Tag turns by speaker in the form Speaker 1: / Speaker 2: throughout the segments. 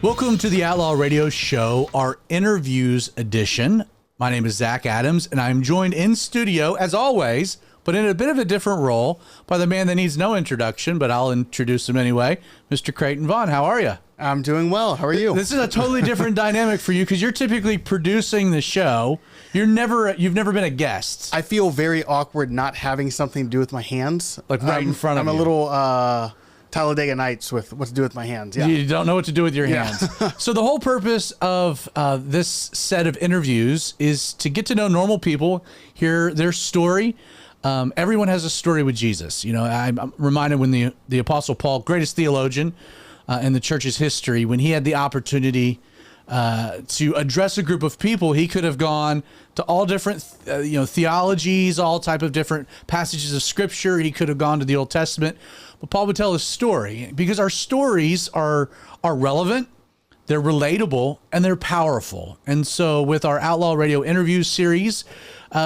Speaker 1: Welcome to the Outlaw Radio Show, our interviews edition. My name is Zach Adams, and I'm joined in studio, as always, but in a bit of a different role, by the man that needs no introduction, but I'll introduce him anyway, Mr. Creighton. Vaughn, how are you?
Speaker 2: I'm doing well. How are you?
Speaker 1: This is a totally different dynamic for you because you're typically producing the show. You've never been a guest.
Speaker 2: I feel very awkward not having something to do with my hands.
Speaker 1: Like right in front of you.
Speaker 2: I'm a little Talladega Nights with what to do with my hands. Yeah.
Speaker 1: You don't know what to do with your hands. So the whole purpose of this set of interviews is to get to know normal people, hear their story. Everyone has a story with Jesus. You know, I'm reminded when the Apostle Paul, greatest theologian in the church's history, when he had the opportunity to address a group of people, he could have gone to all different, theologies, all type of different passages of scripture. He could have gone to the Old Testament, but Paul would tell his story because our stories are relevant, they're relatable, and they're powerful. And so with our Outlaw Radio interview series,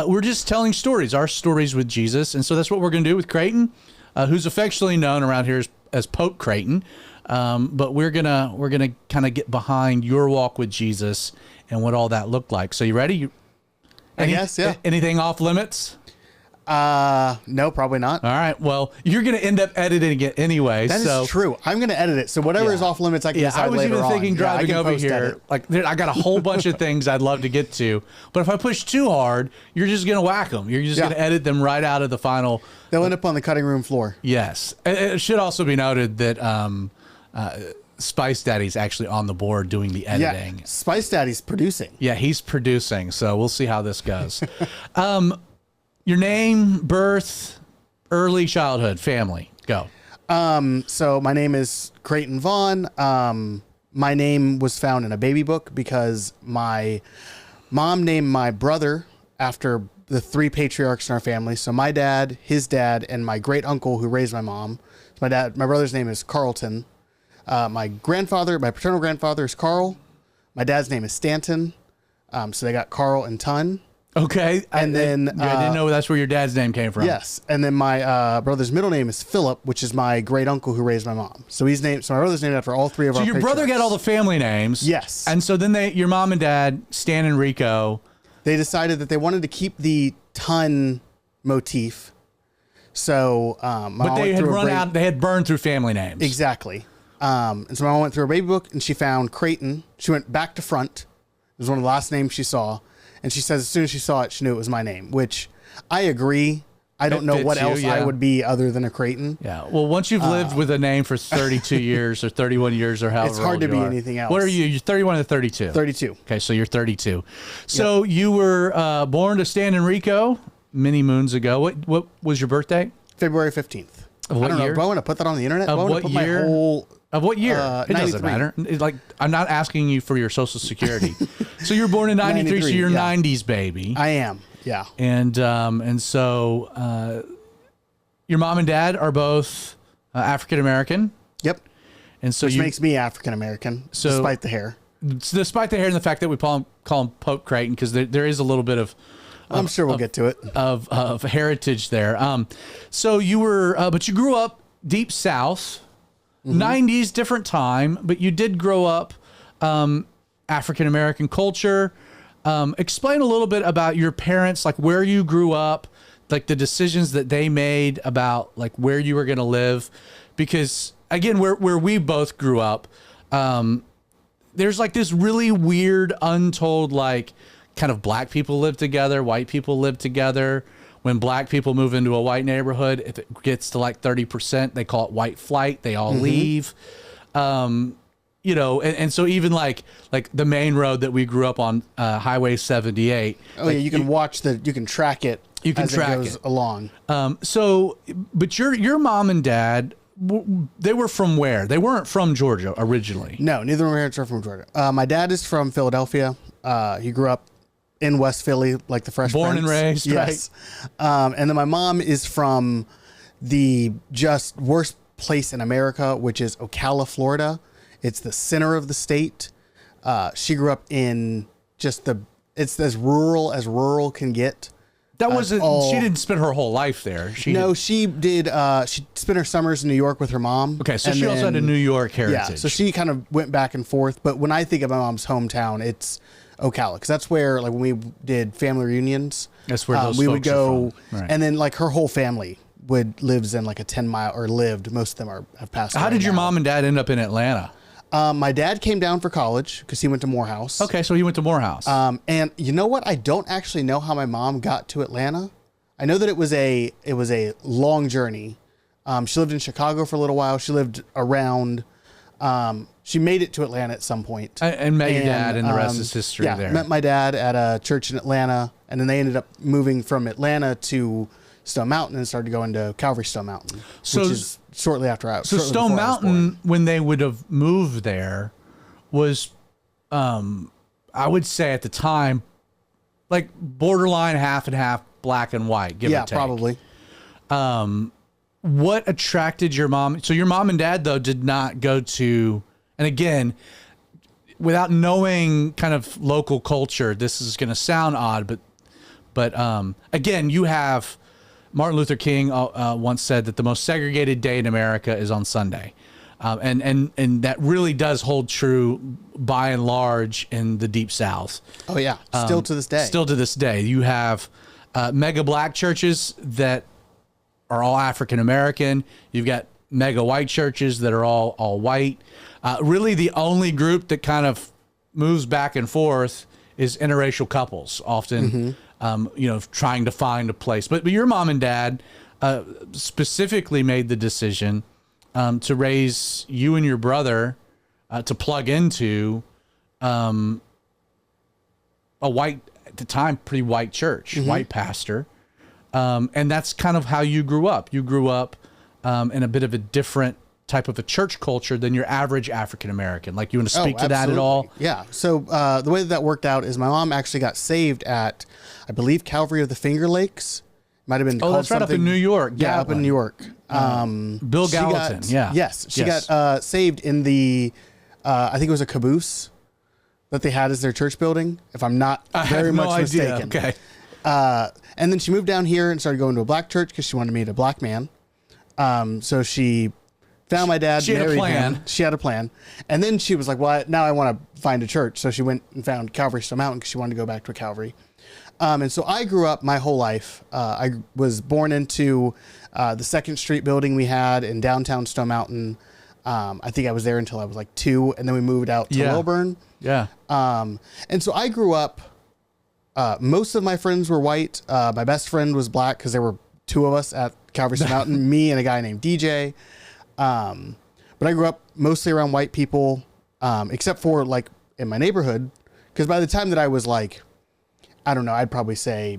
Speaker 1: we're just telling stories, our stories with Jesus. And so that's what we're going to do with Creighton, who's affectionately known around here as Pope Craighton. But we're gonna kind of get behind your walk with Jesus and what all that looked like. So you ready?
Speaker 2: I guess, yeah.
Speaker 1: Anything off limits?
Speaker 2: No, probably not.
Speaker 1: All right. Well, you're gonna end up editing it anyway.
Speaker 2: That is true. I'm gonna edit it. So whatever is off limits, I can decide later on.
Speaker 1: I was even thinking driving over here, I got a whole bunch of things I'd love to get to, but if I push too hard, you're just gonna whack them. You're just gonna edit them right out of the final.
Speaker 2: They'll end up on the cutting room floor.
Speaker 1: Yes. It should also be noted that Spice Daddy's actually on the board doing the editing.
Speaker 2: Yeah, Spice Daddy's producing.
Speaker 1: Yeah, he's producing, so we'll see how this goes. Your name, birth, early childhood, family, go.
Speaker 2: So my name is Creighton Vaughn. My name was found in a baby book because my mom named my brother after the three patriarchs in our family. So my dad, his dad, and my great uncle who raised my mom. So my brother's name is Carlton. My paternal grandfather is Carl. My dad's name is Stanton. So they got Carl and Ton.
Speaker 1: Okay.
Speaker 2: And then
Speaker 1: I didn't know that's where your dad's name came from.
Speaker 2: Yes. And then my brother's middle name is Philip, which is my great uncle who raised my mom. So my brother's named after all three of our
Speaker 1: So your brother got all the family names.
Speaker 2: Yes.
Speaker 1: And so then your mom and dad, Stan and Rico,
Speaker 2: they decided that they wanted to keep the Ton motif. So
Speaker 1: but they had burned through family names.
Speaker 2: Exactly. And so my mom went through her baby book and she found Creighton. She went back to front. It was one of the last names she saw. And she says as soon as she saw it, she knew it was my name, which I agree. I don't know what else I would be other than a Creighton.
Speaker 1: Yeah. Well, once you've lived with a name for 32 years or 31 years or however
Speaker 2: it's hard
Speaker 1: old
Speaker 2: to be
Speaker 1: are.
Speaker 2: anything else.
Speaker 1: What are you? You're 31 or 32?
Speaker 2: 32.
Speaker 1: Okay, so you're 32. So you were born to Stan and Rico many moons ago. What was your birthday?
Speaker 2: February 15th.
Speaker 1: Of what
Speaker 2: I don't
Speaker 1: year?
Speaker 2: know. Do I want to put that on the internet?
Speaker 1: Of what year? Of what year? It doesn't
Speaker 2: 93.
Speaker 1: matter. Like, I'm not asking you for your social security. So you're born in 93, so you're 90s baby.
Speaker 2: I am. Yeah.
Speaker 1: And so your mom and dad are both African American.
Speaker 2: Yep.
Speaker 1: And so
Speaker 2: which makes me African American, despite the hair.
Speaker 1: Despite the hair and the fact that we call him Pope Craighton, because there is a little bit of
Speaker 2: I'm sure we'll get to it
Speaker 1: of heritage there. So you were, but you grew up deep South. 90s, different time, but you did grow up African-American culture. Explain a little bit about your parents, like where you grew up, like the decisions that they made about like where you were going to live. Because again, where we both grew up, there's like this really weird, untold, like kind of black people live together, white people live together. When black people move into a white neighborhood, if it gets to like 30%, they call it white flight. They all leave. And so even like the main road that we grew up on, Highway 78.
Speaker 2: Oh, yeah, you can track it. You can track it along.
Speaker 1: But your mom and dad, they were from where? They weren't from Georgia originally.
Speaker 2: No, neither of my parents are from Georgia. My dad is from Philadelphia. He grew up in West Philly, like the Fresh
Speaker 1: Born
Speaker 2: Prince.
Speaker 1: and raised,
Speaker 2: yes.
Speaker 1: Right?
Speaker 2: And then my mom is from the just worst place in America, which is Ocala, Florida. It's the center of the state. She grew up in just it's as rural can get.
Speaker 1: That wasn't. She didn't spend her whole life there.
Speaker 2: She did. She spent her summers in New York with her mom.
Speaker 1: Okay, so she also had a New York heritage.
Speaker 2: Yeah, so she kind of went back and forth. But when I think of my mom's hometown, it's Ocala, because that's where, like, when we did family reunions,
Speaker 1: that's where those
Speaker 2: we
Speaker 1: folks
Speaker 2: would go,
Speaker 1: are from. Right.
Speaker 2: and then like her whole family lives in like a 10-mile, or lived. Most of them have passed away.
Speaker 1: How did your
Speaker 2: now.
Speaker 1: mom and dad end up in Atlanta?
Speaker 2: My dad came down for college because he went to Morehouse.
Speaker 1: Okay, so he went to Morehouse.
Speaker 2: And you know what? I don't actually know how my mom got to Atlanta. I know that it was a long journey. She lived in Chicago for a little while. She lived around. She made it to Atlanta at some point.
Speaker 1: And met your dad, and the rest is history.
Speaker 2: Yeah,
Speaker 1: there.
Speaker 2: Met my dad at a church in Atlanta, and then they ended up moving from Atlanta to Stone Mountain and started going to Calvary Stone Mountain, which is shortly after I was.
Speaker 1: So Stone Mountain, when they would have moved there, was, I would say at the time, like borderline half and half, black and white. Give or take.
Speaker 2: Probably.
Speaker 1: What attracted your mom? So your mom and dad, though, did not go to, and again, without knowing kind of local culture, this is going to sound odd, but again, you have Martin Luther King once said that the most segregated day in America is on Sunday. And that really does hold true by and large in the Deep South.
Speaker 2: Oh, yeah. Still to this day.
Speaker 1: Still to this day. You have mega black churches that are all African American. You've got mega white churches that are all white. Really, the only group that kind of moves back and forth is interracial couples, often, trying to find a place. But your mom and dad specifically made the decision to raise you and your brother to plug into a white, at the time, pretty white church, white pastor. And that's kind of how you grew up. You grew up in a bit of a different type of a church culture than your average African American. Like, you want to speak to that at all?
Speaker 2: Yeah. So the way that worked out is my mom actually got saved at, I believe, Calvary of the Finger Lakes. Might have been.
Speaker 1: Oh, that's right, up in New York.
Speaker 2: Yeah, up in New York.
Speaker 1: Bill Gallatin.
Speaker 2: Yes, she got saved in the, I think it was a caboose that they had as their church building, if I'm not very much mistaken.
Speaker 1: Okay.
Speaker 2: And then she moved down here and started going to a black church because she wanted to meet a black man. So she found my dad, married him. She had a plan. And then she was like, well, now I want to find a church. So she went and found Calvary Stone Mountain because she wanted to go back to a Calvary. And so I grew up my whole life. I was born into the 2nd Street building we had in downtown Stone Mountain. I think I was there until I was like 2, and then we moved out to Lilburn.
Speaker 1: Yeah.
Speaker 2: And so I grew up, most of my friends were white. My best friend was black because there were 2 of us at Calvary Stone Mountain, me and a guy named DJ. But I grew up mostly around white people, except for like in my neighborhood. Because by the time that I was like, I don't know, I'd probably say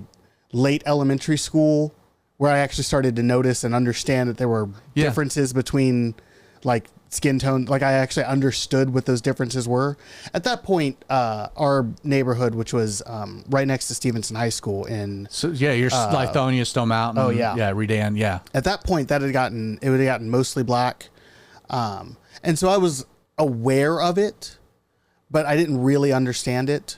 Speaker 2: late elementary school, where I actually started to notice and understand that there were differences between like skin tone. Like, I actually understood what those differences were. At that point, our neighborhood, which was right next to Stevenson High School in...
Speaker 1: So, yeah, you're Lithonia, Stone Mountain.
Speaker 2: Oh, yeah.
Speaker 1: Yeah, Redan, yeah.
Speaker 2: At that point, it had gotten mostly black. And so I was aware of it, but I didn't really understand it.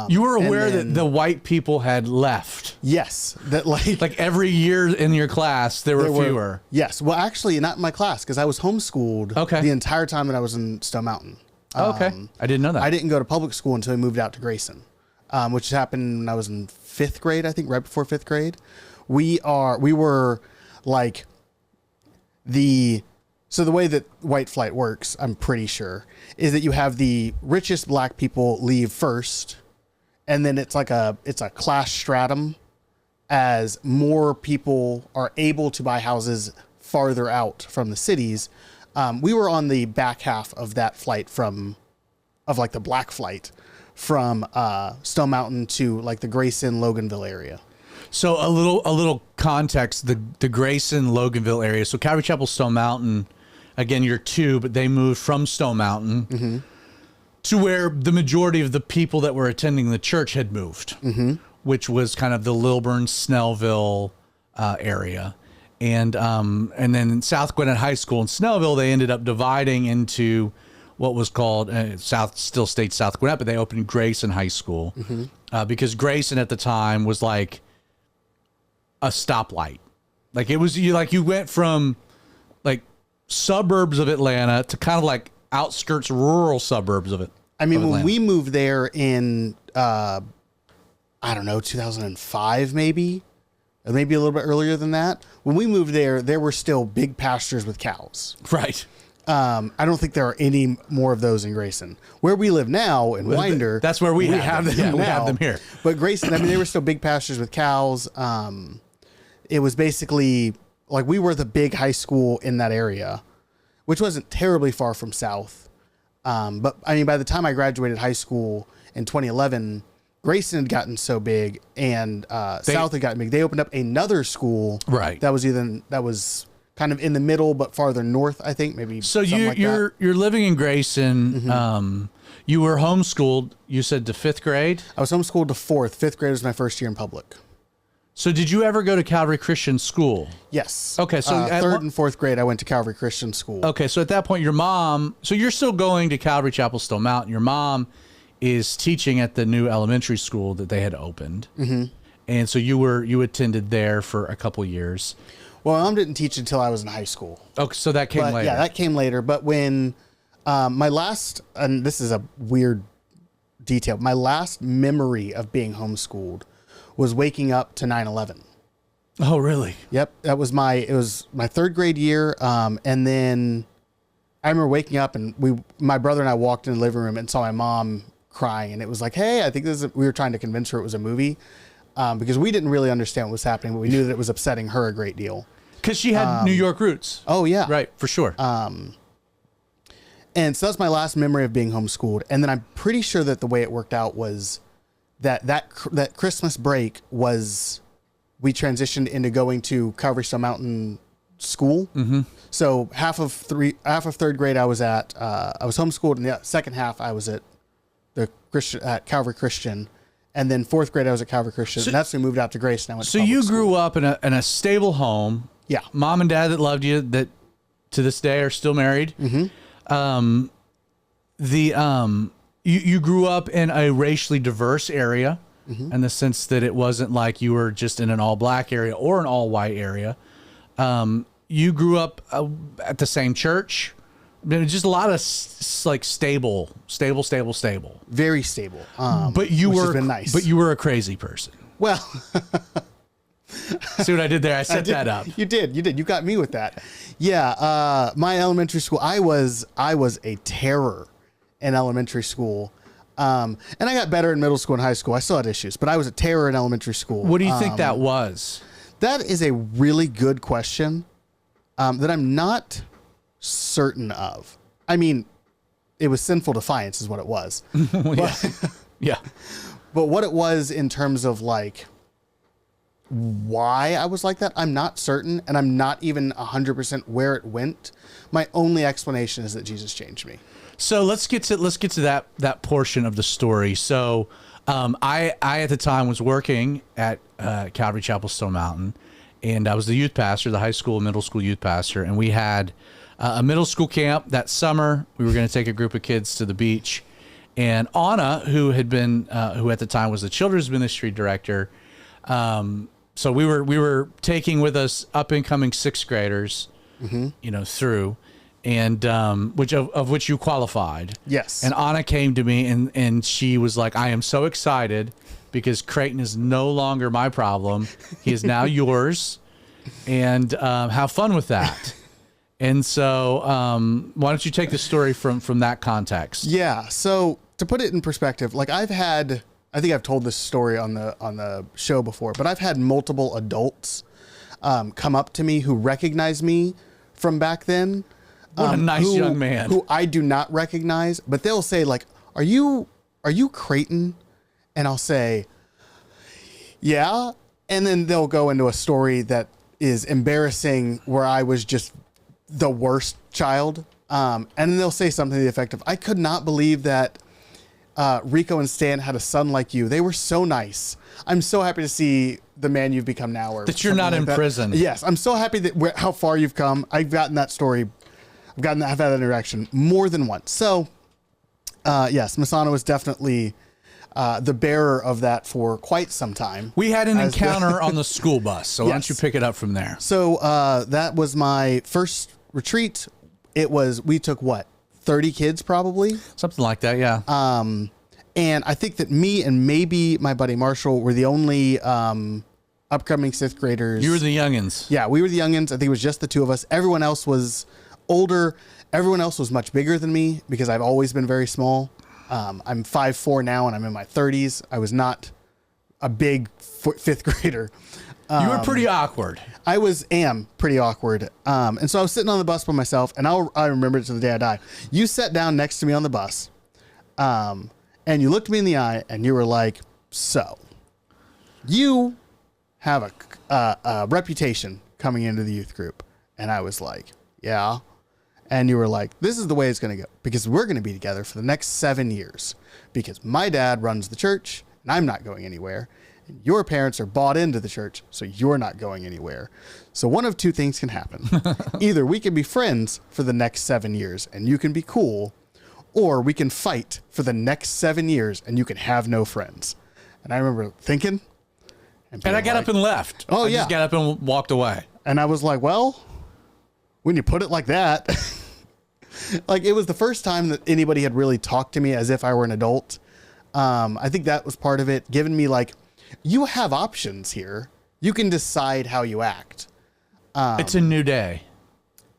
Speaker 1: You were aware that the white people had left.
Speaker 2: Yes. That like
Speaker 1: every year in your class, there were fewer.
Speaker 2: Yes. Well, actually, not in my class, because I was homeschooled the entire time that I was in Stone Mountain.
Speaker 1: Okay. I didn't know that.
Speaker 2: I didn't go to public school until I moved out to Grayson, which happened when I was in 5th grade, I think, right before 5th grade. We were like so the way that white flight works, I'm pretty sure, is that you have the richest black people leave first, and then it's a class stratum as more people are able to buy houses farther out from the cities. We were on the back half of that flight of the black flight from Stone Mountain to like the Grayson, Loganville area.
Speaker 1: So a little context, the Grayson, Loganville area. So Calvary Chapel, Stone Mountain, again, you're 2, but they moved from Stone Mountain to where the majority of the people that were attending the church had moved, which was kind of the Lilburn, Snellville area. And then in South Gwinnett High School in Snellville, they ended up dividing into what was called still states South Gwinnett, but they opened Grayson High School because Grayson at the time was like a stoplight. Like it was you went from like suburbs of Atlanta to kind of like outskirts, rural suburbs of it.
Speaker 2: I mean, when we moved there in, I don't know, 2005, maybe, or maybe a little bit earlier than that. When we moved there were still big pastures with cows.
Speaker 1: Right.
Speaker 2: I don't think there are any more of those in Grayson. Where we live now in Winder,
Speaker 1: that's where we have them. Yeah, we have them here.
Speaker 2: But Grayson, I mean, they were still big pastures with cows. It was basically like we were the big high school in that area, which wasn't terribly far from South. But I mean, by the time I graduated high school in 2011, Grayson had gotten so big and South had gotten big. They opened up another school,
Speaker 1: right?
Speaker 2: That was kind of in the middle, but farther north, I think, maybe.
Speaker 1: So you're living in Grayson. Mm-hmm. You were homeschooled. You said to 5th grade.
Speaker 2: I was homeschooled to 4th. 5th grade was my first year in public.
Speaker 1: So did you ever go to Calvary Christian School?
Speaker 2: Yes.
Speaker 1: Okay. So
Speaker 2: 3rd and 4th grade, I went to Calvary Christian School.
Speaker 1: Okay. So at that point, your mom, so you're still going to Calvary Chapel Stone Mountain. Your mom is teaching at the new elementary school that they had opened. Mm-hmm. And so you attended there for a couple years.
Speaker 2: Well, my mom didn't teach until I was in high school.
Speaker 1: Okay. So that came later.
Speaker 2: Yeah, that came later. But when my last, and this is a weird detail, my last memory of being homeschooled was waking up to 9/11.
Speaker 1: Oh, really?
Speaker 2: Yep. It was my 3rd grade year. And then I remember waking up and my brother and I walked in the living room and saw my mom crying. And it was like, hey, I think we were trying to convince her it was a movie because we didn't really understand what was happening, but we knew that it was upsetting her a great deal.
Speaker 1: Because she had New York roots.
Speaker 2: Oh, yeah.
Speaker 1: Right. For sure.
Speaker 2: And so that's my last memory of being homeschooled. And then I'm pretty sure that the way it worked out was that Christmas break was we transitioned into going to Calvary Stone Mountain School. Mm-hmm. So half of 3rd grade I was at I was homeschooled, and the second half I was at Calvary Christian, and then 4th grade I was at Calvary Christian, and that's when we moved out to Grace. And I went
Speaker 1: so
Speaker 2: to
Speaker 1: you
Speaker 2: school.
Speaker 1: grew up in a stable home.
Speaker 2: Yeah,
Speaker 1: mom and dad that loved you, that to this day are still married. Mm-hmm. You grew up in a racially diverse area, mm-hmm. in the sense that it wasn't like you were just in an all black area or an all white area. You grew up at the same church. I mean, just a lot of like stable.
Speaker 2: Very stable.
Speaker 1: But you
Speaker 2: which
Speaker 1: were
Speaker 2: has been nice.
Speaker 1: But you were a crazy person.
Speaker 2: Well,
Speaker 1: see what I did there? I set that up.
Speaker 2: You did. You got me with that. Yeah. My elementary school, I was a terror in elementary school. And I got better in middle school and high school. I still had issues, but I was a terror in elementary school.
Speaker 1: What do you think that was?
Speaker 2: That is a really good question that I'm not certain of. I mean, it was sinful defiance is what it was.
Speaker 1: Yeah.
Speaker 2: But what it was in terms of like why I was like that, I'm not certain, and I'm not even 100% where it went. My only explanation is that Jesus changed me.
Speaker 1: So let's get to that portion of the story. So I at the time was working at Calvary Chapel Stone Mountain, and I was the youth pastor, the high school and middle school youth pastor, and we had a middle school camp that summer. We were going to take a group of kids to the beach, and Anna, who had been who at the time was the children's ministry director, so we were taking with us up and coming 6th graders, mm-hmm. Through. And which you qualified.
Speaker 2: Yes.
Speaker 1: And Anna came to me and she was like, I am so excited because Creighton is no longer my problem. He is now yours. And have fun with that. And so why don't you take the story from that context?
Speaker 2: Yeah. So to put it in perspective, like I think I've told this story on the show before, but I've had multiple adults come up to me who recognize me from back then.
Speaker 1: What a nice young man.
Speaker 2: Who I do not recognize, but they'll say like, are you Creighton? And I'll say, yeah. And then they'll go into a story that is embarrassing where I was just the worst child. And then they'll say something to the effect of, I could not believe that Rico and Stan had a son like you. They were so nice. I'm so happy to see the man you've become now. Or
Speaker 1: that you're not in prison.
Speaker 2: Yes. I'm so happy that how far you've come. I've gotten that story. I've had that interaction more than once. So, yes, Masana was definitely the bearer of that for quite some time.
Speaker 1: We had an encounter on the school bus, so why don't you pick it up from there?
Speaker 2: So that was my first retreat. We took 30 kids probably?
Speaker 1: Something like that, yeah.
Speaker 2: And I think that me and maybe my buddy Marshall were the only upcoming 6th graders.
Speaker 1: You were the youngins.
Speaker 2: Yeah, we were the youngins. I think it was just the two of us. Everyone else was older. Everyone else was much bigger than me because I've always been very small. I'm 5'4" now and I'm in my 30s. I was not a big 5th grader.
Speaker 1: You were pretty awkward.
Speaker 2: I am pretty awkward. And so I was sitting on the bus by myself, and I remember it to the day I die. You sat down next to me on the bus, and you looked me in the eye, and you were like, so you have a reputation coming into the youth group. And I was like, yeah. And you were like, this is the way it's going to go, because we're going to be together for the next 7 years, because my dad runs the church and I'm not going anywhere. And your parents are bought into the church, so you're not going anywhere. So one of two things can happen. Either we can be friends for the next 7 years and you can be cool, or we can fight for the next 7 years and you can have no friends. And I remember thinking.
Speaker 1: And I got up and left.
Speaker 2: Oh,
Speaker 1: I
Speaker 2: yeah.
Speaker 1: just got up and walked away.
Speaker 2: And I was like, well, when you put it like that, like it was the first time that anybody had really talked to me as if I were an adult. I think that was part of it, giving me like, you have options here. You can decide how you act.
Speaker 1: It's a new day.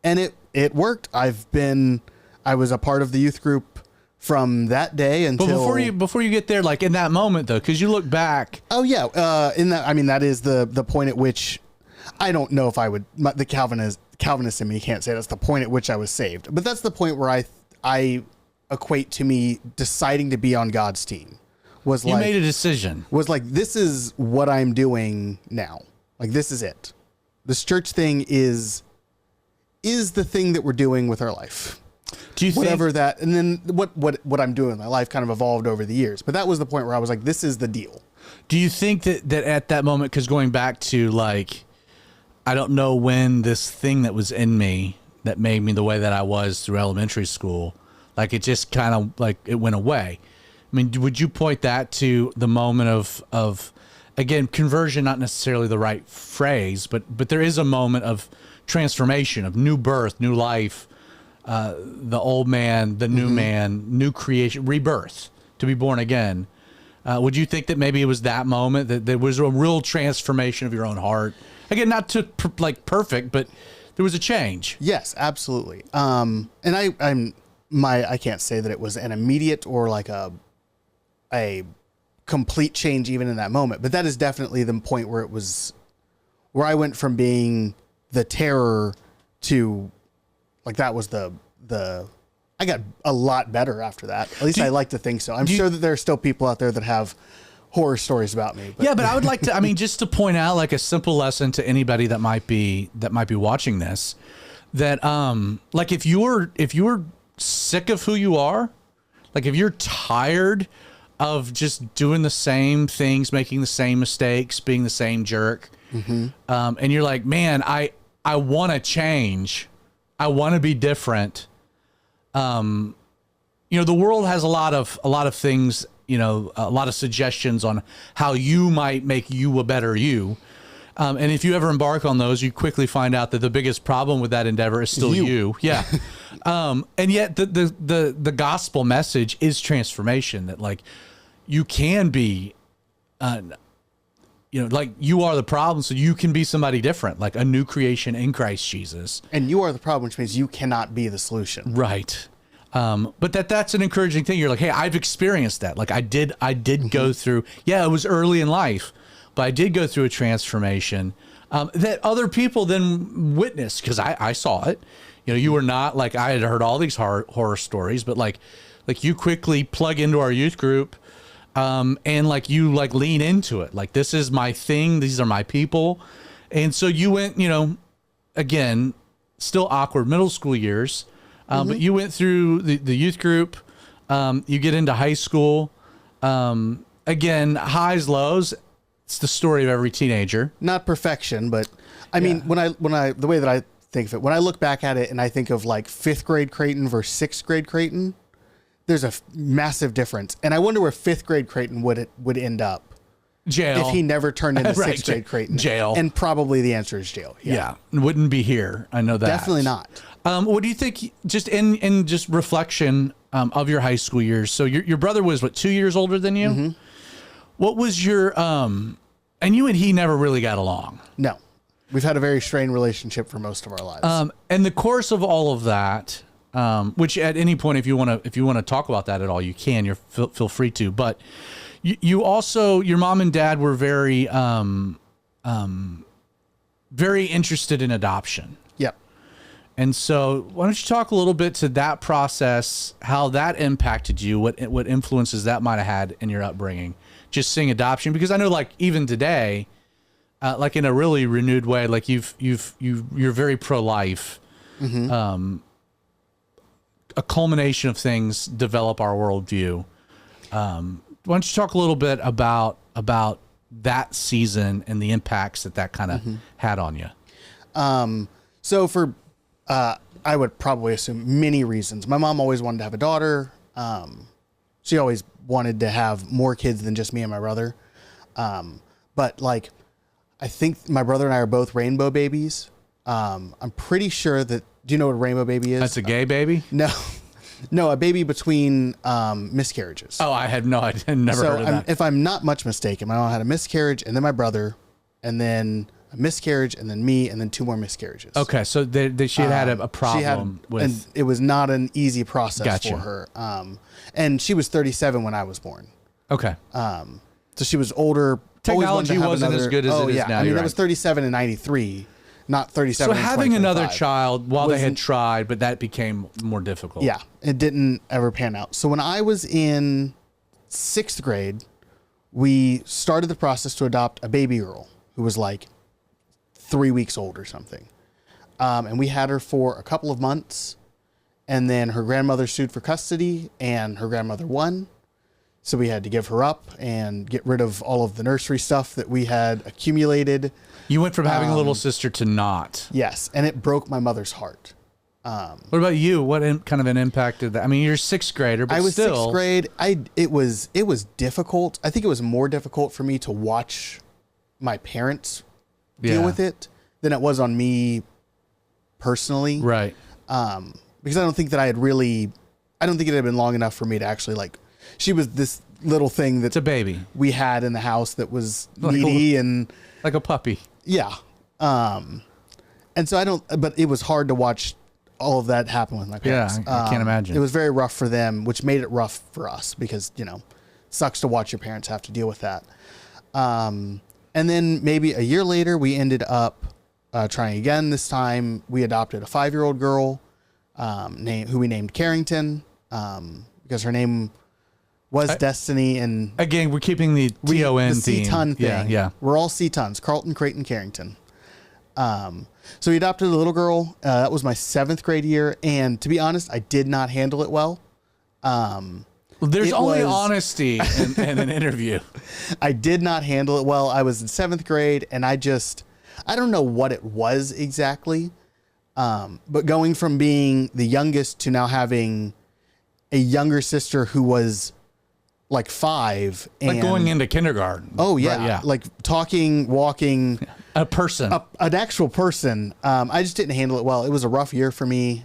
Speaker 2: And it worked. I was a part of the youth group from that day until.
Speaker 1: But before you get there, like in that moment though, because you look back.
Speaker 2: Oh yeah, that is the point at which I don't know if I would. The Calvinist in me can't say that's the point at which I was saved, but that's the point where I equate to me deciding to be on God's team. You
Speaker 1: made a decision.
Speaker 2: Was like, this is what I'm doing now. Like, this is it. This church thing is the thing that we're doing with our life.
Speaker 1: Do you
Speaker 2: whatever that, and then what I'm doing in my life kind of evolved over the years. But that was the point where I was like, this is the deal.
Speaker 1: Do you think that at that moment, because going back to like, I don't know when this thing that was in me that made me the way that I was through elementary school, like it just kind of like it went away. I mean, would you point that to the moment of again, conversion, not necessarily the right phrase, but there is a moment of transformation, of new birth, new life, the old man, the new man, new creation, rebirth, to be born again. Would you think that maybe it was that moment that there was a real transformation of your own heart? Again, not to perfect, but there was a change.
Speaker 2: Yes, absolutely. And I can't say that it was an immediate or like a complete change even in that moment, but that is definitely the point where I went from being the terror to like, that was I got a lot better after that. At least I like to think so. I'm sure that there are still people out there that have horror stories about me. But.
Speaker 1: Yeah, but I would like to, just to point out like a simple lesson to anybody that might be watching this, that like if you're sick of who you are, like if you're tired of just doing the same things, making the same mistakes, being the same jerk, and you're like, man, I want to change, I want to be different. The world has a lot of things, a lot of suggestions on how you might make you a better you. And if you ever embark on those, you quickly find out that the biggest problem with that endeavor is still you. Yeah. And yet the gospel message is transformation, that like you can be, like you are the problem, so you can be somebody different, like a new creation in Christ Jesus.
Speaker 2: And you are the problem, which means you cannot be the solution.
Speaker 1: Right. But that's an encouraging thing. You're like, hey, I've experienced that. Like I did go through, it was early in life, but I did go through a transformation that other people then witnessed, because I saw it. You were not like, I had heard all these horror stories, but like you quickly plug into our youth group, and like you like lean into it. Like, this is my thing. These are my people. And so you went, again, still awkward middle school years, but you went through the youth group. You get into high school. Again, highs, lows. It's the story of every teenager.
Speaker 2: Not perfection, but I mean, when I the way that I think of it, when I look back at it and I think of like 5th grade Creighton versus 6th grade Creighton, there's a massive difference. And I wonder where 5th grade Creighton would end up.
Speaker 1: Jail.
Speaker 2: If he never turned into
Speaker 1: Right,
Speaker 2: 6th grade Creighton.
Speaker 1: jail.
Speaker 2: And probably the answer is jail.
Speaker 1: Yeah. Wouldn't be here. I know that.
Speaker 2: Definitely not.
Speaker 1: What do you think, just in just reflection of your high school years? So your brother was, what, 2 years older than you? Mm-hmm. What was your, and you and he never really got along.
Speaker 2: No. We've had a very strained relationship for most of our lives.
Speaker 1: And the course of all of that, which at any point, if you want to talk about that at all, you can, feel free to, but you also, your mom and dad were very, very interested in adoption.
Speaker 2: Yep.
Speaker 1: And so why don't you talk a little bit to that process, how that impacted you, what influences that might have had in your upbringing, just seeing adoption? Because I know, like, even today, like in a really renewed way, like you're very pro-life. Mm-hmm. A culmination of things develop our worldview. Why don't you talk a little bit about that season and the impacts that kind of had on you?
Speaker 2: So for, I would probably assume many reasons. My mom always wanted to have a daughter. She always wanted to have more kids than just me and my brother. But like, I think my brother and I are both rainbow babies. I'm pretty sure that, do you know what a rainbow baby is?
Speaker 1: That's a gay baby?
Speaker 2: No, a baby between miscarriages.
Speaker 1: Oh, I had never heard of that.
Speaker 2: If I'm not much mistaken, my mom had a miscarriage and then my brother, and then a miscarriage and then me, and then 2 more miscarriages.
Speaker 1: Okay, so she had a problem with...
Speaker 2: And it was not an easy process
Speaker 1: Gotcha.
Speaker 2: for her. And she was 37 when I was born.
Speaker 1: Okay.
Speaker 2: So she was older.
Speaker 1: Technology wasn't as good as it is now.
Speaker 2: I mean,
Speaker 1: that
Speaker 2: was 37 in 93, not 37
Speaker 1: So
Speaker 2: in
Speaker 1: having another
Speaker 2: 2025.
Speaker 1: child while they had tried, but that became more difficult.
Speaker 2: Yeah, it didn't ever pan out. So when I was in 6th grade, we started the process to adopt a baby girl who was like 3 weeks old or something. And we had her for a couple of months, and then her grandmother sued for custody, and her grandmother won. So we had to give her up and get rid of all of the nursery stuff that we had accumulated.
Speaker 1: You went from having a little sister to not.
Speaker 2: Yes, and it broke my mother's heart.
Speaker 1: What about you? What kind of an impact did that? I mean, you're a 6th grader, but
Speaker 2: I was
Speaker 1: still.
Speaker 2: 6th grade. It was difficult. I think it was more difficult for me to watch my parents deal with it than it was on me personally.
Speaker 1: Right.
Speaker 2: Because I don't think it had been long enough for me to actually, like, she was this little thing
Speaker 1: It's a baby.
Speaker 2: we had in the house that was
Speaker 1: Like
Speaker 2: needy and
Speaker 1: like a puppy.
Speaker 2: yeah. And so but it was hard to watch all of that happen with my parents.
Speaker 1: Yeah, I can't imagine.
Speaker 2: It was very rough for them, which made it rough for us because, sucks to watch your parents have to deal with that. And then maybe a year later, we ended up trying again. This time we adopted a 5-year-old girl who we named Carrington because her name was Destiny. And
Speaker 1: again, we're keeping the T-O-N
Speaker 2: the
Speaker 1: theme.
Speaker 2: C-Ton thing.
Speaker 1: Yeah.
Speaker 2: We're all C-Tons, Carlton, Creighton, Carrington. So we adopted a little girl. That was my 7th grade year. And to be honest, I did not handle it well.
Speaker 1: There's only honesty in an interview.
Speaker 2: I did not handle it well. I was in 7th grade and I don't know what it was exactly. But going from being the youngest to now having a younger sister who was like 5. And
Speaker 1: Like going into kindergarten.
Speaker 2: Oh yeah.
Speaker 1: Right, yeah.
Speaker 2: Like talking, walking.
Speaker 1: A person.
Speaker 2: An actual person. I just didn't handle it well. It was a rough year for me.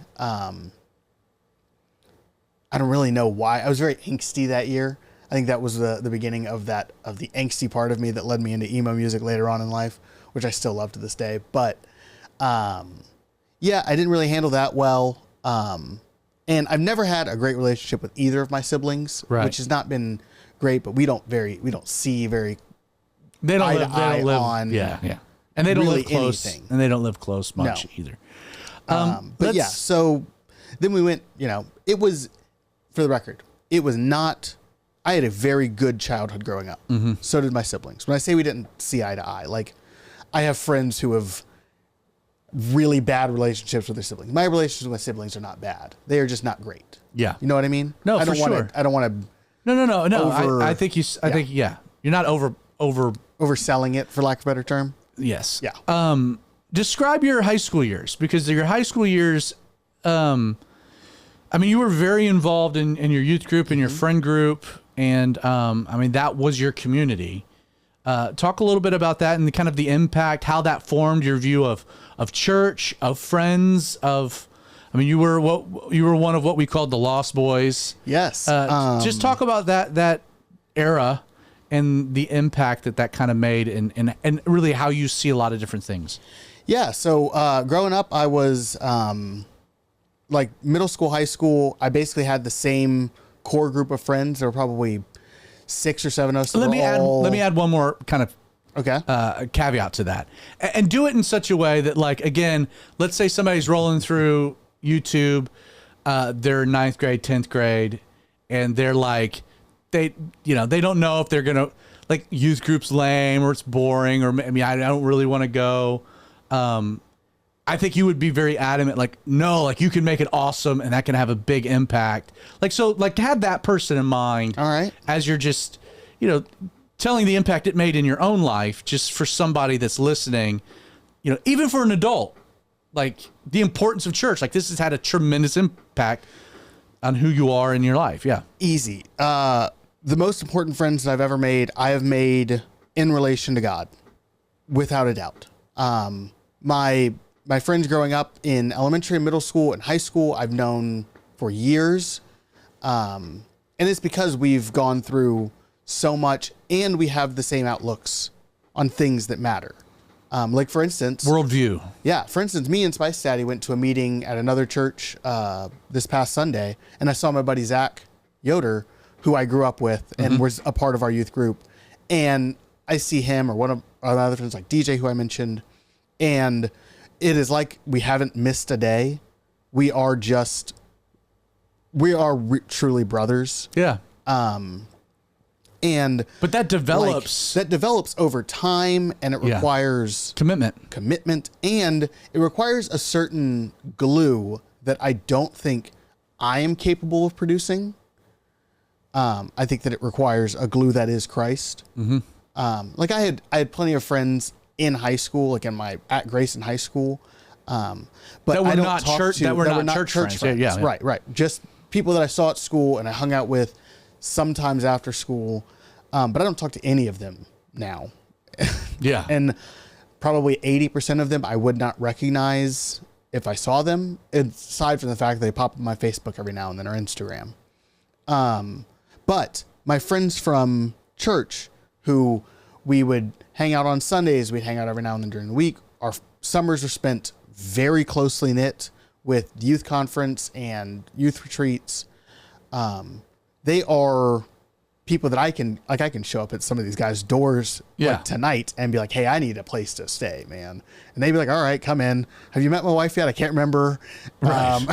Speaker 2: I don't really know why. I was very angsty that year. I think that was the beginning of the angsty part of me that led me into emo music later on in life, which I still love to this day. But yeah, I didn't really handle that well. And I've never had a great relationship with either of my siblings,
Speaker 1: right.
Speaker 2: which has not been great, but we don't see very
Speaker 1: they don't
Speaker 2: eye
Speaker 1: live,
Speaker 2: to eye
Speaker 1: live
Speaker 2: on
Speaker 1: yeah. And they don't
Speaker 2: really
Speaker 1: live close.
Speaker 2: anything.
Speaker 1: And they don't live close much either.
Speaker 2: But yeah, so then we went, it was, for the record, it was not, I had a very good childhood growing up. Mm-hmm. So did my siblings. When I say we didn't see eye to eye, like I have friends who have really bad relationships with their siblings. My relationships with my siblings are not bad. They are just not great.
Speaker 1: Yeah.
Speaker 2: You know what I mean?
Speaker 1: No,
Speaker 2: I don't
Speaker 1: for sure.
Speaker 2: I don't want to.
Speaker 1: No. I think you're not
Speaker 2: overselling it, for lack of a better term.
Speaker 1: Yes.
Speaker 2: Yeah.
Speaker 1: Describe your high school years, because your high school years, I I mean, you were very involved in your youth group and your friend group, and I mean, that was your community. Talk a little bit about that and kind of the impact, how that formed your view of church, of friends, of. I mean, you were one of what we called the Lost Boys.
Speaker 2: Yes.
Speaker 1: Just talk about that era and the impact that kind of made, and really how you see a lot of different things.
Speaker 2: Yeah. So growing up, I was like middle school, high school. I basically had the same core group of friends. There were probably 6 or 7 of us.
Speaker 1: Let me add one more kind of caveat to that, and do it in such a way that, like, again, let's say somebody's rolling through YouTube, they're 9th grade, 10th grade, and they're like, they don't know if they're gonna, like, youth group's lame or it's boring, or I mean, I don't really want to go. I think you would be very adamant, like, no, like, you can make it awesome and that can have a big impact. Like, so, like, to have that person in mind.
Speaker 2: All right.
Speaker 1: As you're just, telling the impact it made in your own life, just for somebody that's listening, even for an adult, like, the importance of church, like, this has had a tremendous impact on who you are in your life. Yeah.
Speaker 2: Easy. The most important friends that I've ever made, I have made in relation to God, without a doubt. My friends growing up in elementary and middle school and high school, I've known for years. And it's because we've gone through so much and we have the same outlooks on things that matter. Like, for instance,
Speaker 1: worldview.
Speaker 2: Yeah. For instance, me and Spice Daddy went to a meeting at another church this past Sunday, and I saw my buddy Zach Yoder, who I grew up with and was a part of our youth group. And I see him, or one of our other friends, like DJ, who I mentioned, and it is like we haven't missed a day. We are truly brothers.
Speaker 1: Yeah.
Speaker 2: But
Speaker 1: that develops.
Speaker 2: That develops over time, and it requires commitment, and it requires a certain glue that I don't think I am capable of producing. I think that it requires a glue that is Christ. Like, I had plenty of friends in high school, like at Grace in high school, but
Speaker 1: that were
Speaker 2: I don't
Speaker 1: not
Speaker 2: talk
Speaker 1: church.
Speaker 2: to,
Speaker 1: That were not church friends. Yeah.
Speaker 2: Right. Just people that I saw at school and I hung out with sometimes after school, but I don't talk to any of them now.
Speaker 1: Yeah.
Speaker 2: And probably 80% of them I would not recognize if I saw them, aside from the fact that they pop up on my Facebook every now and then, or Instagram. But my friends from church, who we would hang out on Sundays, we'd hang out every now and then during the week. Our summers are spent very closely knit with youth conference and youth retreats. They are people that I can show up at some of these guys' doors like tonight and be like, hey, I need a place to stay, man. And they'd be like, all right, come in. Have you met my wife yet? I can't remember.
Speaker 1: Right.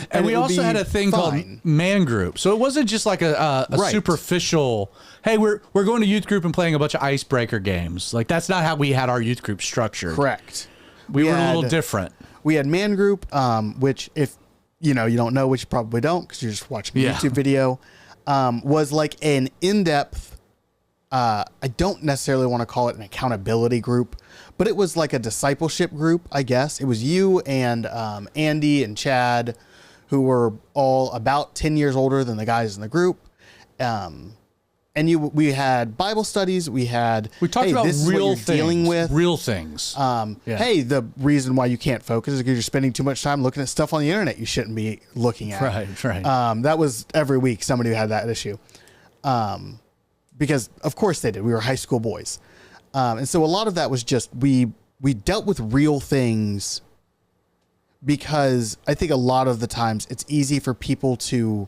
Speaker 1: And we also had a thing called man group. So it wasn't just like a superficial, hey, we're going to youth group and playing a bunch of icebreaker games. Like, that's not how we had our youth group structured.
Speaker 2: Correct.
Speaker 1: We were a little different.
Speaker 2: We had man group, which, if you don't know, which you probably don't because you're just watching a YouTube video, was like an in-depth, I don't necessarily want to call it an accountability group, but it was like a discipleship group, I guess. It was you and Andy and Chad, who were all about 10 years older than the guys in the group. And we had Bible studies. We talked
Speaker 1: about
Speaker 2: this
Speaker 1: real
Speaker 2: is what
Speaker 1: things,
Speaker 2: you're dealing with
Speaker 1: real things.
Speaker 2: Hey, the reason why you can't focus is because you're spending too much time looking at stuff on the internet you shouldn't be looking at.
Speaker 1: Right.
Speaker 2: That was every week somebody who had that issue. Because of course they did. We were high school boys. And so a lot of that was just, we dealt with real things, because I think a lot of the times it's easy for people to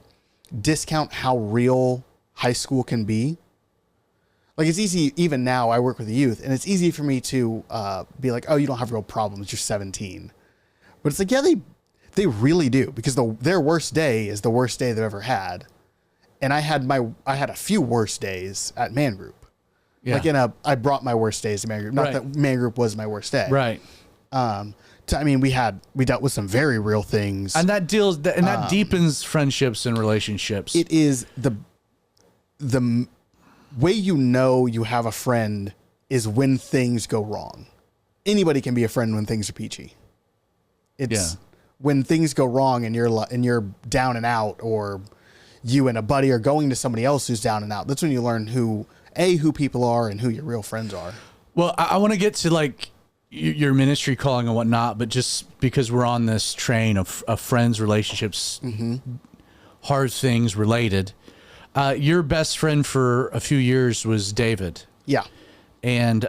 Speaker 2: discount how real high school can be. Like, it's easy, even now I work with the youth, and it's easy for me to be like, oh, you don't have real problems, you're 17. But it's like, yeah, they really do, because their worst day is the worst day they've ever had. And I had a few worst days at man group. Yeah. Like, I brought my worst days to man group. Not that man group was my worst day.
Speaker 1: Right.
Speaker 2: We dealt with some very real things.
Speaker 1: And that deepens friendships and relationships.
Speaker 2: It is the way you have a friend is when things go wrong. Anybody can be a friend when things are peachy. when things go wrong and you're down and out, or you and a buddy are going to somebody else who's down and out, that's when you learn who people are and who your real friends are.
Speaker 1: Well, I want to get to like your ministry calling and whatnot, but just because we're on this train of friends, relationships, hard things related, your best friend for a few years was David.
Speaker 2: Yeah.
Speaker 1: And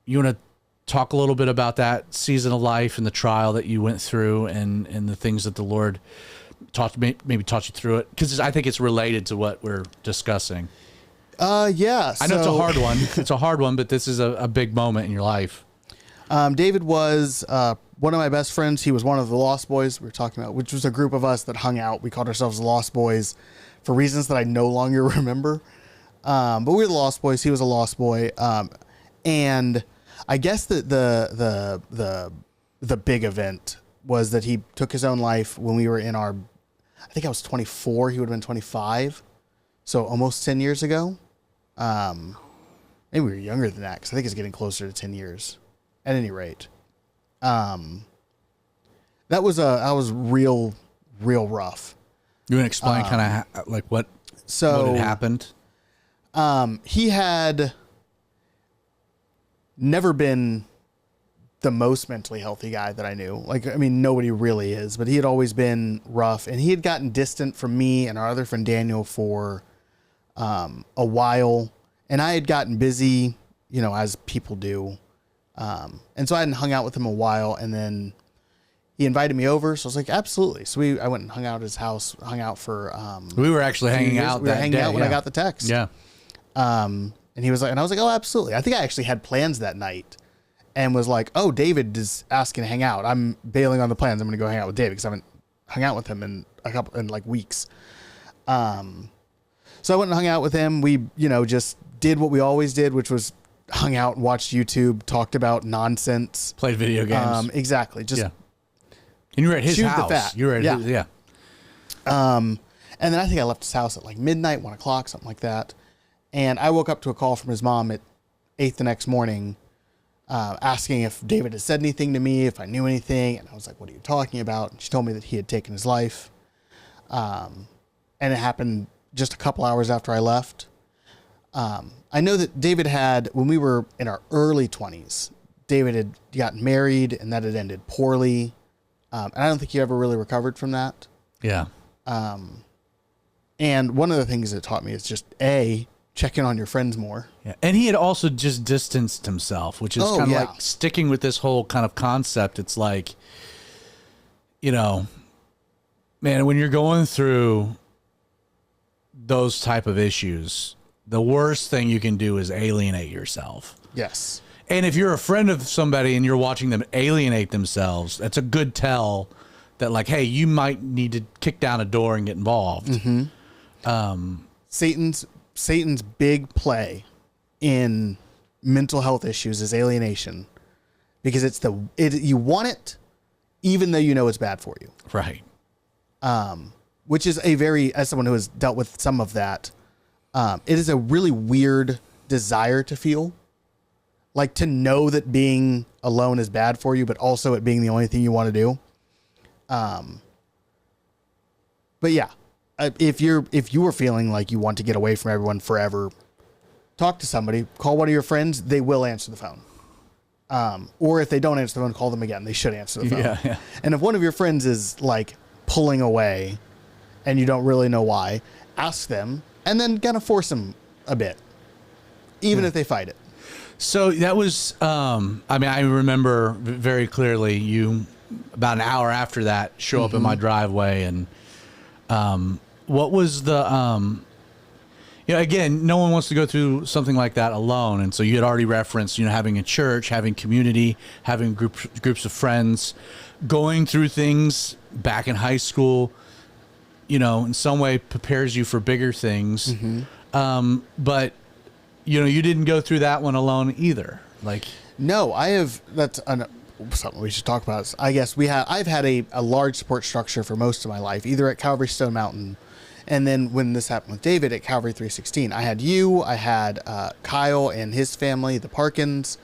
Speaker 1: you want to talk a little bit about that season of life and the trial that you went through, and the things that the Lord maybe taught you through it? Because I think it's related to what we're discussing.
Speaker 2: Yeah.
Speaker 1: I know it's a hard one. It's a hard one, but this is a big moment in your life.
Speaker 2: David was one of my best friends. He was one of the Lost Boys we were talking about, which was a group of us that hung out. We called ourselves the Lost Boys for reasons that I no longer remember. But we were the Lost Boys. He was a Lost Boy. And I guess that the big event was that he took his own life when we were in I think I was 24. He would have been 25. So almost 10 years ago. Maybe we were younger than that, because I think it's getting closer to 10 years. At any rate, that was real rough.
Speaker 1: You want to explain kind of like what had happened?
Speaker 2: He had never been the most mentally healthy guy that I knew. Like, I mean, nobody really is, but he had always been rough, and he had gotten distant from me and our other friend Daniel for a while, and I had gotten busy, as people do. And so I hadn't hung out with him a while, and then he invited me over. So I was like, absolutely. So I went and hung out at his house, hung out for,
Speaker 1: we were actually hanging out.
Speaker 2: We were hanging out when I got the text.
Speaker 1: Yeah.
Speaker 2: And he was like, and I was like, oh, absolutely. I think I actually had plans that night, and was like, oh, David is asking to hang out. I'm bailing on the plans. I'm going to go hang out with David, because I haven't hung out with him in weeks. So I went and hung out with him. We, just did what we always did, which was hung out and watched YouTube, talked about nonsense,
Speaker 1: played video games.
Speaker 2: Exactly. Just
Speaker 1: and you were at his house.
Speaker 2: The fat.
Speaker 1: You were at his, yeah.
Speaker 2: And then I think I left his house at like midnight, 1 o'clock, something like that. And I woke up to a call from his mom at 8 the next morning, asking if David had said anything to me, if I knew anything. And I was like, what are you talking about? And she told me that he had taken his life. And it happened just a couple hours after I left. I know that David had, when we were in our early 20s, David had gotten married, and that had ended poorly. And I don't think he ever really recovered from that.
Speaker 1: Yeah.
Speaker 2: And one of the things it taught me is just check in on your friends more. Yeah.
Speaker 1: And he had also just distanced himself, which is kind of like sticking with this whole kind of concept. It's like, man, when you're going through those type of issues, the worst thing you can do is alienate yourself.
Speaker 2: Yes.
Speaker 1: And if you're a friend of somebody and you're watching them alienate themselves, that's a good tell that, like, hey, you might need to kick down a door and get involved.
Speaker 2: Mm-hmm. Satan's big play in mental health issues is alienation, because you want it even though you know it's bad for you.
Speaker 1: Right.
Speaker 2: Which is as someone who has dealt with some of that, it is a really weird desire to feel, like to know that being alone is bad for you, but also it being the only thing you want to do. But yeah, if you were feeling like you want to get away from everyone forever, talk to somebody, call one of your friends. They will answer the phone. Or if they don't answer the phone, call them again. They should answer the phone.
Speaker 1: Yeah.
Speaker 2: And if one of your friends is like pulling away and you don't really know why, ask them, and then kind of force them a bit, even if they fight it.
Speaker 1: So that was, I remember very clearly you, about an hour after that, show up in my driveway. And what was the, again, no one wants to go through something like that alone. And so you had already referenced, having a church, having community, having groups of friends, going through things back in high school, in some way prepares you for bigger things. Mm-hmm. But, you didn't go through that one alone either. Like,
Speaker 2: no, that's something we should talk about. I guess I've had a large support structure for most of my life, either at Calvary Stone Mountain, and then when this happened with David at Calvary 316, I had I had Kyle and his family, the Parkins.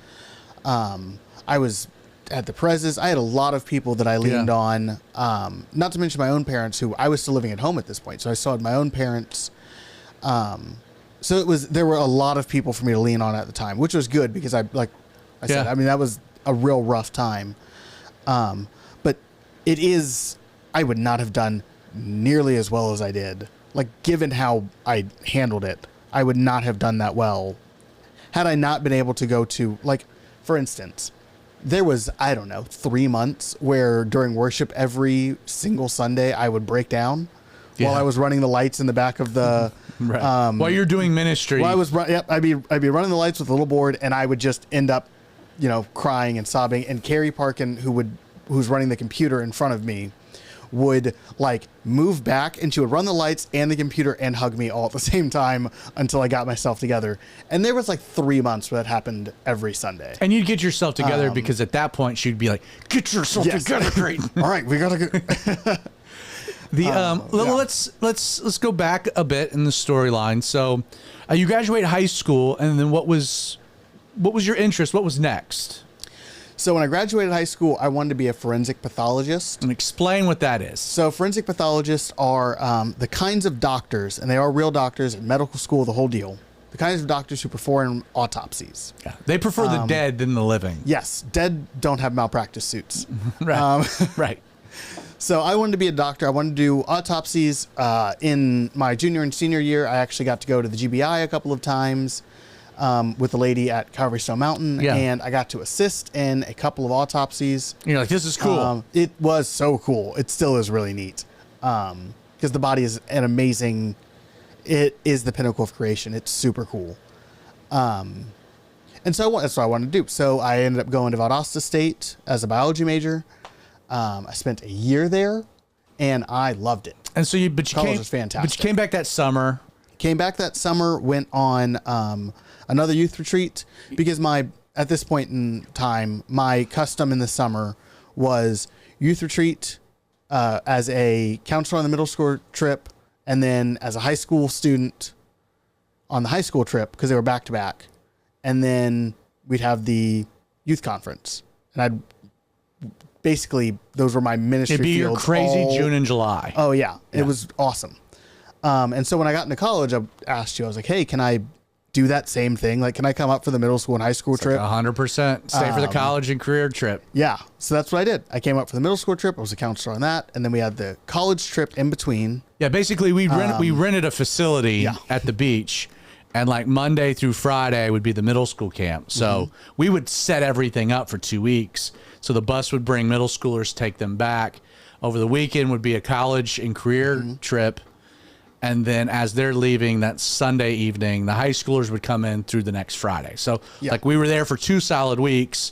Speaker 2: I was at the Prez's. I had a lot of people that I leaned on. Not to mention my own parents, who I was still living at home at this point. So I still had my own parents. So there were a lot of people for me to lean on at the time, which was good because I said, I mean, that was a real rough time. But I would not have done nearly as well as I did. Like, given how I handled it, I would not have done that well had I not been able to go to, like, for instance, there was, I don't know, 3 months where during worship every single Sunday I would break down while I was running the lights in the back of the...
Speaker 1: Right. While you're doing ministry.
Speaker 2: While I was I'd be running the lights with a little board, and I would just end up, crying and sobbing. And Carrie Parkin, who's running the computer in front of me, would like move back, and she would run the lights and the computer and hug me all at the same time until I got myself together. And there was like 3 months where that happened every Sunday.
Speaker 1: And you'd get yourself together because at that point she'd be like, "Get yourself together, Creighton."
Speaker 2: All right, we gotta go.
Speaker 1: Let's go back a bit in the storyline. So, you graduated high school, and then what was your interest? What was next?
Speaker 2: So when I graduated high school, I wanted to be a forensic pathologist.
Speaker 1: And explain what that is.
Speaker 2: So forensic pathologists are the kinds of doctors, and they are real doctors at medical school, the whole deal. The kinds of doctors who perform autopsies.
Speaker 1: Yeah, they prefer the dead than the living.
Speaker 2: Yes, dead don't have malpractice suits.
Speaker 1: Right. Right.
Speaker 2: So I wanted to be a doctor. I wanted to do autopsies. In my junior and senior year, I actually got to go to the GBI a couple of times with a lady at Calvary Stone Mountain, and I got to assist in a couple of autopsies.
Speaker 1: You're like, this is cool.
Speaker 2: It was so cool. It still is really neat because the body is an amazing... It is the pinnacle of creation. It's super cool. And so that's what I wanted to do. So I ended up going to Valdosta State as a biology major. I spent a year there, and I loved it.
Speaker 1: And so
Speaker 2: college was fantastic.
Speaker 1: But you came back that summer.
Speaker 2: Came back that summer, went on another youth retreat because at this point in time, my custom in the summer was youth retreat as a counselor on the middle school trip, and then as a high school student on the high school trip because they were back to back, and then we'd have the youth conference, and basically those were my ministry fields.
Speaker 1: It'd be your crazy June and July.
Speaker 2: Oh yeah. It was awesome. And so when I got into college, I asked you, I was like, hey, can I do that same thing? Like, can I come up for the middle school and high school trip?
Speaker 1: 100%. Stay for the college and career trip.
Speaker 2: Yeah. So that's what I did. I came up for the middle school trip. I was a counselor on that. And then we had the college trip in between.
Speaker 1: Yeah. Basically we rented a facility at the beach, and like Monday through Friday would be the middle school camp. So we would set everything up for 2 weeks. So the bus would bring middle schoolers, take them back. Over the weekend would be a college and career trip. And then as they're leaving that Sunday evening, the high schoolers would come in through the next Friday. So like we were there for 2 solid weeks,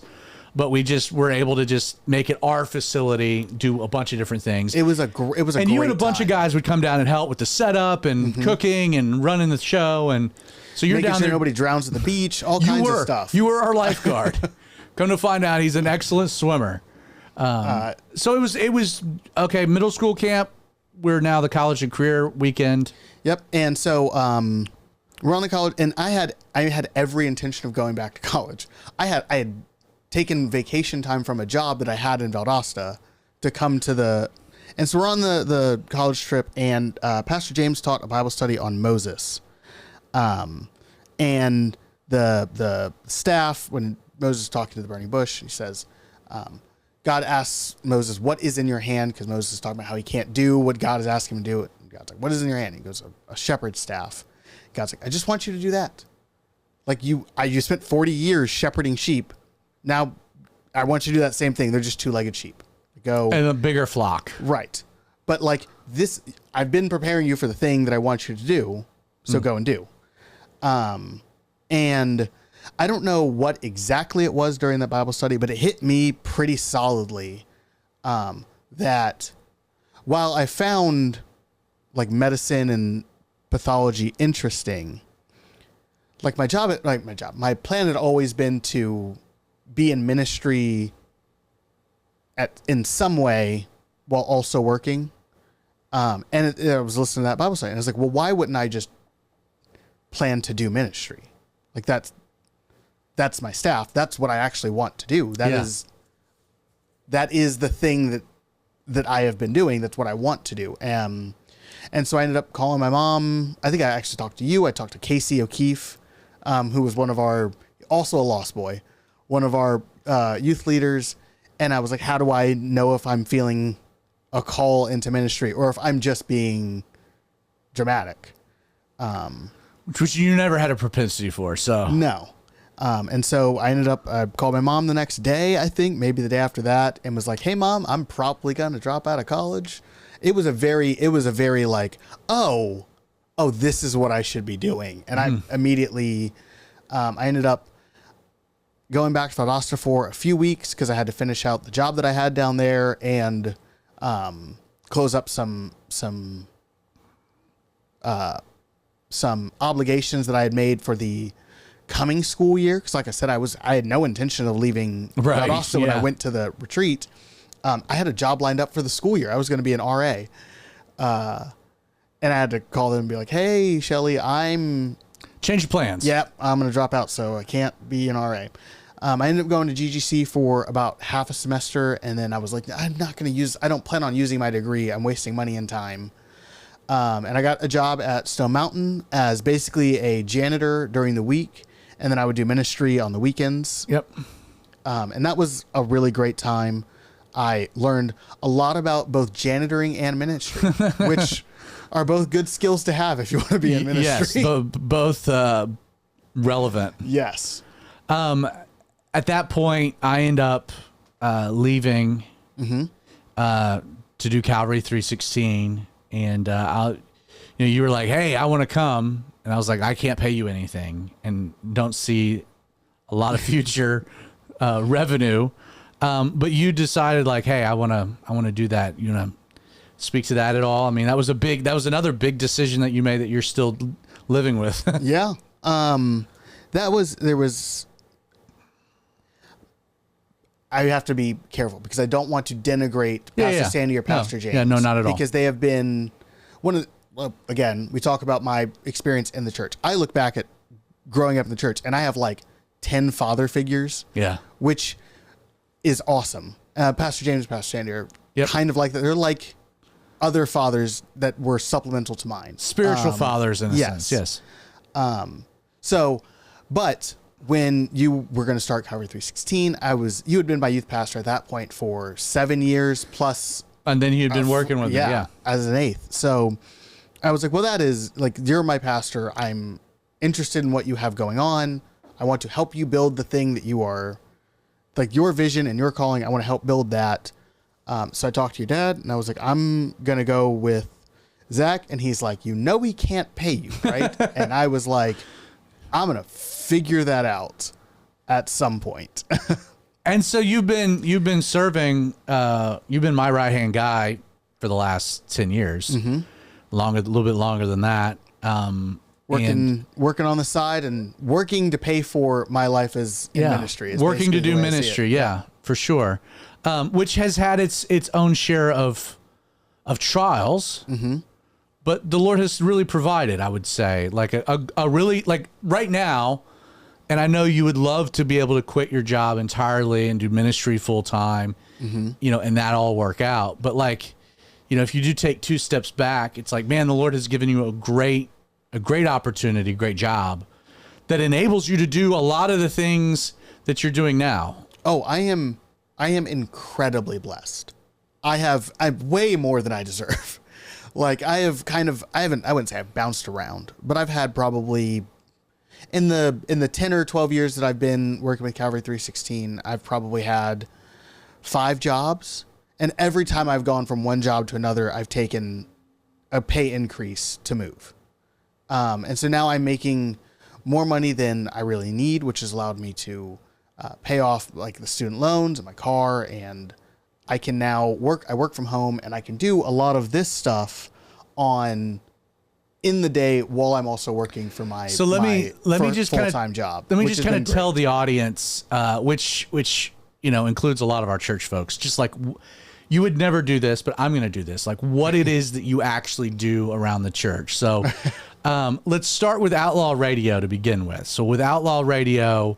Speaker 1: but we just were able to just make it our facility, do a bunch of different things.
Speaker 2: It was a great
Speaker 1: and you and a bunch of guys would come down and help with the setup and cooking and running the show. And so you're
Speaker 2: making
Speaker 1: down
Speaker 2: sure
Speaker 1: there.
Speaker 2: Nobody drowns at the beach, all kinds of stuff.
Speaker 1: You were our lifeguard. Come to find out, he's an excellent swimmer. So it was okay. Middle school camp. We're now the college and career weekend.
Speaker 2: Yep. And so we're on the college, and I had every intention of going back to college. I had taken vacation time from a job that I had in Valdosta to come to the, and so we're on the college trip, and Pastor James taught a Bible study on Moses, and the staff, when Moses is talking to the burning bush, he says, God asks Moses, what is in your hand? Because Moses is talking about how he can't do what God is asking him to do. And God's like, what is in your hand? He goes, a shepherd's staff. God's like, I just want you to do that. Like you spent 40 years shepherding sheep. Now I want you to do that same thing. They're just 2-legged sheep. Go.
Speaker 1: And a bigger flock.
Speaker 2: Right. But like this, I've been preparing you for the thing that I want you to do. So go and do. And I don't know what exactly it was during that Bible study, but it hit me pretty solidly that while I found like medicine and pathology interesting, like my plan had always been to be in ministry in some way while also working. I was listening to that Bible study, and I was like, well, why wouldn't I just plan to do ministry? Like that's my staff. That's what I actually want to do. That is that is the thing that I have been doing. That's what I want to do. And so I ended up calling my mom. I think I actually talked to you. I talked to Casey O'Keefe, who was also a Lost Boy, one of our youth leaders. And I was like, how do I know if I'm feeling a call into ministry or if I'm just being dramatic?
Speaker 1: Which you never had a propensity for, so.
Speaker 2: No. And so I called my mom the next day, I think, maybe the day after that, and was like, hey, Mom, I'm probably going to drop out of college. It was a very like, oh, this is what I should be doing. And I immediately, I ended up going back to Valdosta for a few weeks because I had to finish out the job that I had down there and close up some obligations that I had made for the coming school year. Because like I said, I had no intention of leaving Valdosta when I went to the retreat. I had a job lined up for the school year. I was going to be an RA. And I had to call them and be like, hey, Shelly,
Speaker 1: change your plans.
Speaker 2: Yep, I'm going to drop out, so I can't be an RA. I ended up going to GGC for about half a semester, and then I was like, I don't plan on using my degree. I'm wasting money and time. And I got a job at Stone Mountain as basically a janitor during the week, and then I would do ministry on the weekends.
Speaker 1: Yep.
Speaker 2: And that was a really great time. I learned a lot about both janitoring and ministry, which are both good skills to have if you want to be in ministry.
Speaker 1: Yes, both relevant.
Speaker 2: Yes.
Speaker 1: At that point, I end up leaving to do Calvary 316, and you were like, "Hey, I want to come," and I was like, "I can't pay you anything, and don't see a lot of future revenue." But you decided, like, "Hey, I want to do that." You want to speak to that at all? I mean, that was another big decision that you made that you're still living with.
Speaker 2: Yeah. I have to be careful because I don't want to denigrate Pastor Sandy or Pastor James.
Speaker 1: Yeah, no, not at all.
Speaker 2: Because they have been again, we talk about my experience in the church. I look back at growing up in the church and I have like 10 father figures.
Speaker 1: Yeah.
Speaker 2: Which is awesome. Pastor James and Pastor Sandy are kind of like that. They're like other fathers that were supplemental to mine.
Speaker 1: Spiritual fathers in a sense. Yes.
Speaker 2: But when you were going to start Calvary 316, you had been my youth pastor at that point for 7 years plus.
Speaker 1: And then you'd been working with me. Yeah.
Speaker 2: As an eighth. So I was like, well, that is like, you're my pastor. I'm interested in what you have going on. I want to help you build the thing that you are, like your vision and your calling. I want to help build that. So I talked to your dad and I was like, I'm going to go with Zach. And he's like, he can't pay you, right? And I was like, I'm going to figure that out at some point.
Speaker 1: And so you've been serving, you've been my right-hand guy for the last 10 years, a little bit longer than that.
Speaker 2: Working on the side and working to pay for my life as in ministry.
Speaker 1: Working to do ministry. Yeah, for sure. Which has had its own share of trials. Mm-hmm. But the Lord has really provided, I would say, like a really, like right now, and I know you would love to be able to quit your job entirely and do ministry full time, and that all work out. But like, if you do take 2 steps back, it's like, man, the Lord has given you a great opportunity, great job that enables you to do a lot of the things that you're doing now.
Speaker 2: Oh, I am incredibly blessed. I'm way more than I deserve. Like I wouldn't say I've bounced around, but I've had probably in the 10 or 12 years that I've been working with Calvary 316, I've probably had 5 jobs. And every time I've gone from one job to another, I've taken a pay increase to move. And so now I'm making more money than I really need, which has allowed me to pay off like the student loans and my car, and I can now work. I work from home, and I can do a lot of this stuff in the day while I'm also working for my
Speaker 1: let me just
Speaker 2: full-time job.
Speaker 1: Let me just kind of tell the audience, which includes a lot of our church folks, just like you would never do this, but I'm going to do this. Like what it is that you actually do around the church. So let's start with Outlaw Radio to begin with. So with Outlaw Radio,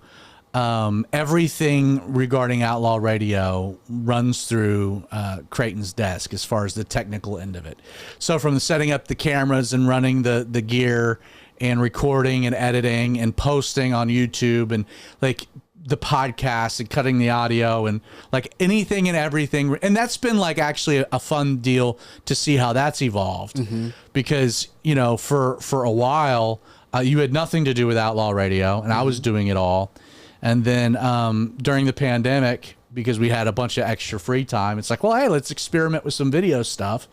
Speaker 1: everything regarding Outlaw Radio runs through Creighton's desk as far as the technical end of it. So from setting up the cameras and running the gear and recording and editing and posting on YouTube and like the podcast and cutting the audio and like anything and everything. And that's been like actually a fun deal to see how that's evolved because, you know, for a while you had nothing to do with Outlaw Radio and I was doing it all. And then during the pandemic, because we had a bunch of extra free time, it's like, well, hey, let's experiment with some video stuff.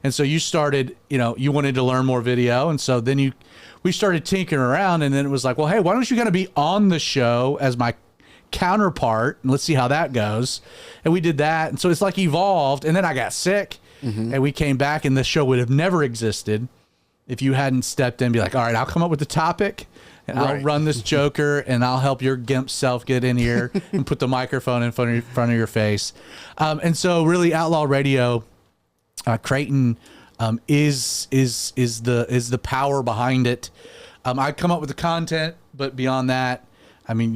Speaker 1: And so you started, you know, you wanted to learn more video. And so then we started tinkering around and then it was like, well, hey, why don't you kind of be on the show as my counterpart and let's see how that goes. And we did that. And so it's like evolved. And then I got sick and we came back and the show would have never existed if you hadn't stepped in and be like, all right, I'll come up with the topic and I'll run this joker and I'll help your gimp self get in here and put the microphone in front of your face. And so really Outlaw Radio, Creighton is the power behind it. I come up with the content, but beyond that, I mean,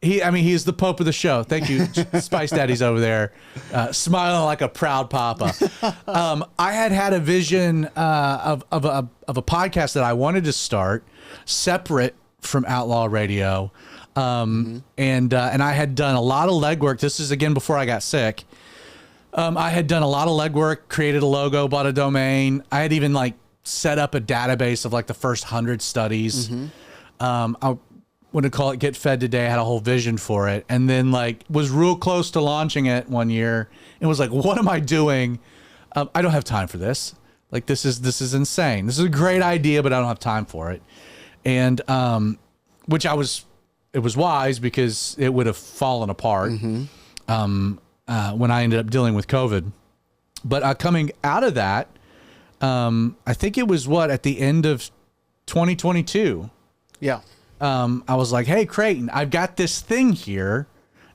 Speaker 1: he's the Pope of the show. Thank you, Spice Daddy's over there, smiling like a proud papa. I had a vision of a podcast that I wanted to start separate from Outlaw Radio, and I had done a lot of legwork. This is again before I got sick. I had done a lot of legwork, created a logo, bought a domain. I had even like set up a database of like the first 100 studies. I wouldn't call it Get Fed Today. I had a whole vision for it. And then like was real close to launching it one year and was like, what am I doing? I don't have time for this. Like, this is insane. This is a great idea, but I don't have time for it. And, it was wise because it would have fallen apart, when I ended up dealing with COVID. But, coming out of that, I think it was at the end of 2022.
Speaker 2: Yeah.
Speaker 1: I was like, hey, Creighton, I've got this thing here,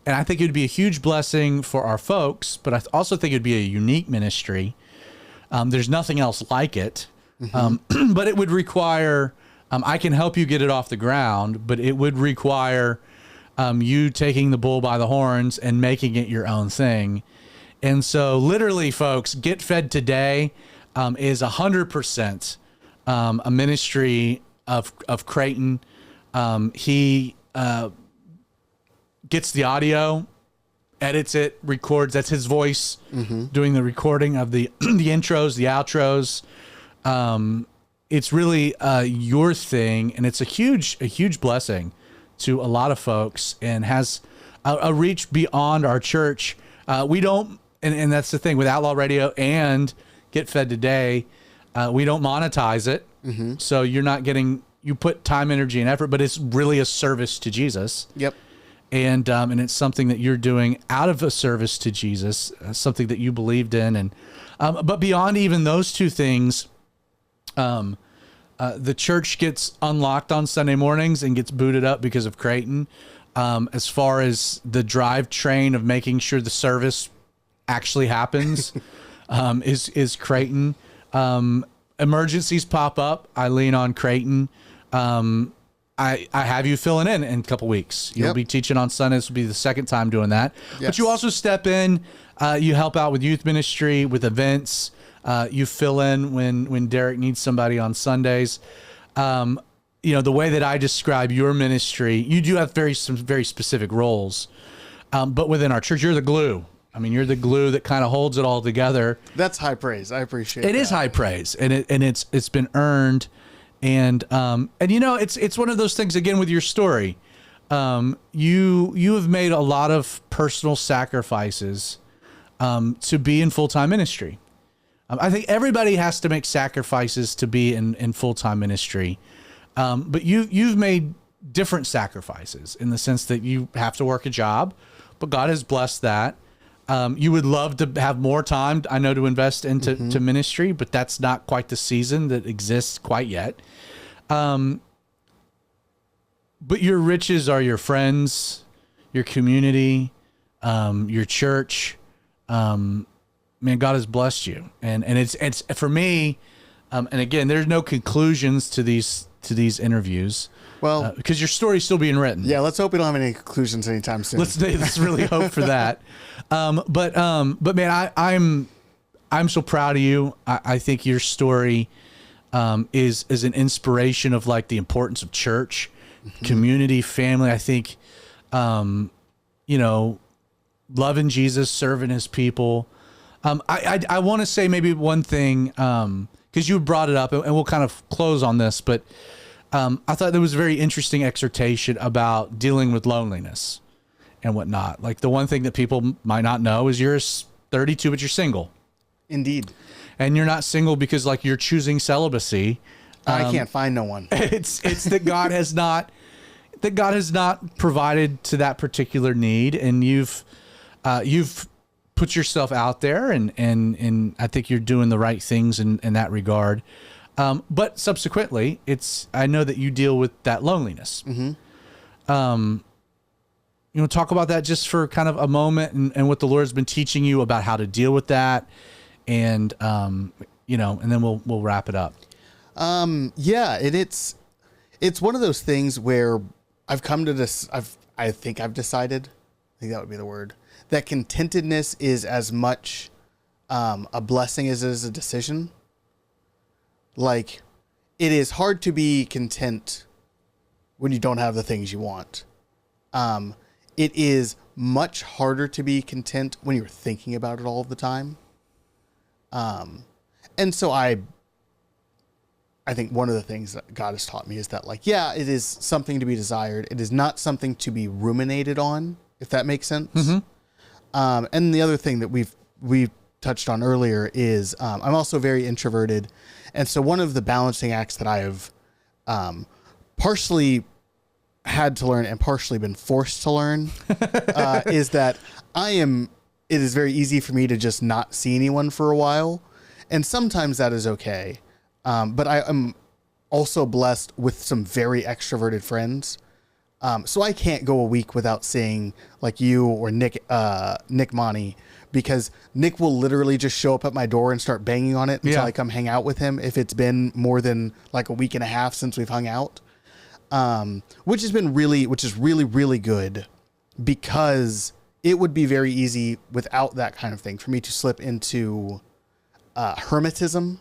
Speaker 1: and I think it would be a huge blessing for our folks, but I also think it would be a unique ministry. There's nothing else like it, but it would require, I can help you get it off the ground, but it would require you taking the bull by the horns and making it your own thing. And so literally, folks, Get Fed Today is 100% a ministry of Creighton. He gets the audio, edits it, records. That's his voice doing the recording of the the intros, the outros. It's really your thing, and it's a huge blessing to a lot of folks, and has a reach beyond our church. We don't, and that's the thing with Outlaw Radio and Get Fed Today. We don't monetize it, so you're not getting. You put time, energy, and effort, but it's really a service to Jesus. Yep. And it's something that you're doing out of a service to Jesus, something that you believed in. And but beyond even those two things, the church gets unlocked on Sunday mornings and gets booted up because of Creighton. As far as the drivetrain of making sure the service actually happens, is Creighton. Emergencies pop up. I lean on Creighton. I have you filling in a couple weeks. You'll be teaching on Sundays. This will be the second time doing that. Yes. But you also step in. You help out with youth ministry, with events. You fill in when Derek needs somebody on Sundays. The way that I describe your ministry, you do have some very specific roles. But within our church, you're the glue. I mean, you're the glue that kind of holds it all together.
Speaker 2: That's high praise. I appreciate it.
Speaker 1: It is high praise, and it's been earned. And it's one of those things, again, with your story. You have made a lot of personal sacrifices to be in full-time ministry. I think everybody has to make sacrifices to be in full-time ministry. But you've made different sacrifices in the sense that you have to work a job, but God has blessed that. You would love to have more time, I know, to invest into to ministry, but that's not quite the season that exists quite yet. But your riches are your friends, your community, your church. Man, God has blessed you. And it's for me, And again, there's no conclusions to these interviews.
Speaker 2: Well,
Speaker 1: because your story's still being written.
Speaker 2: Yeah, let's hope we don't have any conclusions anytime soon.
Speaker 1: Let's really hope for that. But man, I'm so proud of you. I think your story is an inspiration of like the importance of church, community, family. I think, loving Jesus, serving his people. I want to say maybe one thing, because you brought it up, and we'll kind of close on this, but I thought there was a very interesting exhortation about dealing with loneliness and whatnot. Like the one thing that people might not know is you're 32, but you're single.
Speaker 2: Indeed.
Speaker 1: And you're not single because like you're choosing celibacy.
Speaker 2: I can't find no one.
Speaker 1: It's that God has not provided to that particular need, and you've put yourself out there, and I think you're doing the right things in that regard. But subsequently, I know that you deal with that loneliness. Talk about that just for kind of a moment, and what the Lord's been teaching you about how to deal with that, and and then we'll wrap it up.
Speaker 2: It's one of those things where I've come to this. I think that would be the word, that contentedness is as much a blessing as it is a decision. Like, it is hard to be content when you don't have the things you want. It is much harder to be content when you're thinking about it all the time. And so I think one of the things that God has taught me is that, like, yeah, it is something to be desired. It is not something to be ruminated on, if that makes sense. And the other thing that we've touched on earlier is I'm also very introverted. And so one of the balancing acts that I have partially had to learn and partially been forced to learn is that it is very easy for me to just not see anyone for a while. And sometimes that is okay. But I am also blessed with some very extroverted friends. So I can't go a week without seeing like you or Nick Monty, because Nick will literally just show up at my door and start banging on it until I come hang out with him, if it's been more than like a week and a half since we've hung out. Which is really, really good, because it would be very easy without that kind of thing for me to slip into hermetism.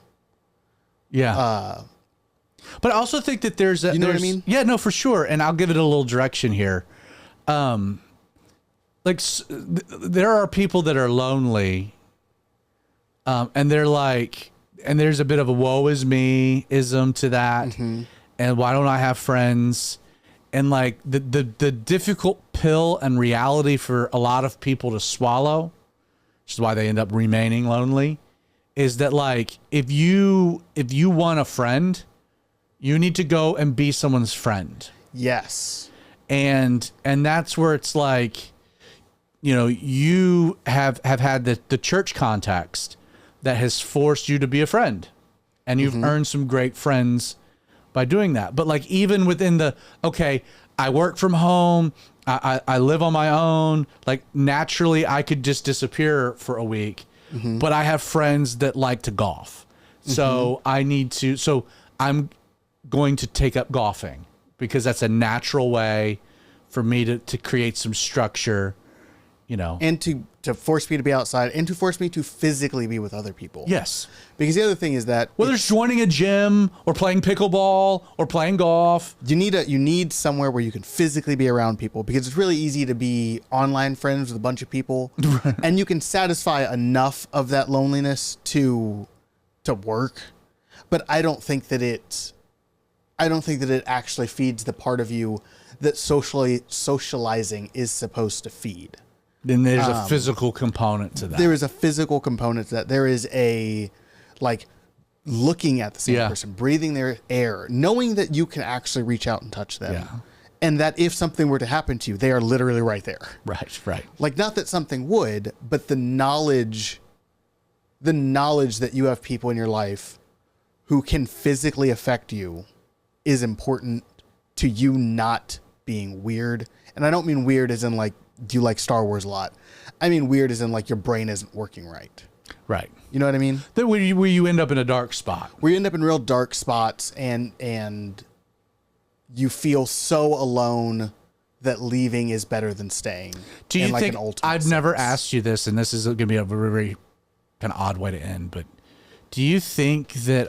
Speaker 1: Yeah. But I also think that there's
Speaker 2: what I mean?
Speaker 1: Yeah, no, for sure. And I'll give it a little direction here. There are people that are lonely, and they're like, and there's a bit of a woe is me-ism to that. And why don't I have friends? And like the difficult pill and reality for a lot of people to swallow, which is why they end up remaining lonely, is that like, if you want a friend, you need to go and be someone's friend.
Speaker 2: Yes.
Speaker 1: And that's where it's like, you have had the church context that has forced you to be a friend, and you've earned some great friends by doing that. But like, even within I work from home, I live on my own, like naturally I could just disappear for a week, but I have friends that like to golf. So I'm going to take up golfing, because that's a natural way for me to create some structure, and to force me to be outside, and to force me to physically be with other people. Yes.
Speaker 2: Because the other thing is that
Speaker 1: whether it's joining a gym or playing pickleball or playing golf,
Speaker 2: you need somewhere where you can physically be around people, because it's really easy to be online friends with a bunch of people and you can satisfy enough of that loneliness to work. But I don't think that it actually feeds the part of you that socializing is supposed to feed.
Speaker 1: Then there's a physical component to that.
Speaker 2: There is a physical component to that. There is a, like, looking at the same person, breathing their air, knowing that you can actually reach out and touch them.
Speaker 1: Yeah.
Speaker 2: And that if something were to happen to you, they are literally right there.
Speaker 1: Right.
Speaker 2: Like, not that something would, but the knowledge that you have people in your life who can physically affect you is important to you not being weird. And I don't mean weird as in like, do you like Star Wars a lot? I mean weird as in like your brain isn't working right.
Speaker 1: Right.
Speaker 2: You know what I mean?
Speaker 1: That where you end up in a dark spot.
Speaker 2: Where you end up in real dark spots and you feel so alone that leaving is better than staying.
Speaker 1: Do you
Speaker 2: in like
Speaker 1: think,
Speaker 2: an ultimate
Speaker 1: I've never
Speaker 2: sense.
Speaker 1: asked you this, and this is going to be a very, very kind of odd way to end, but do you think that,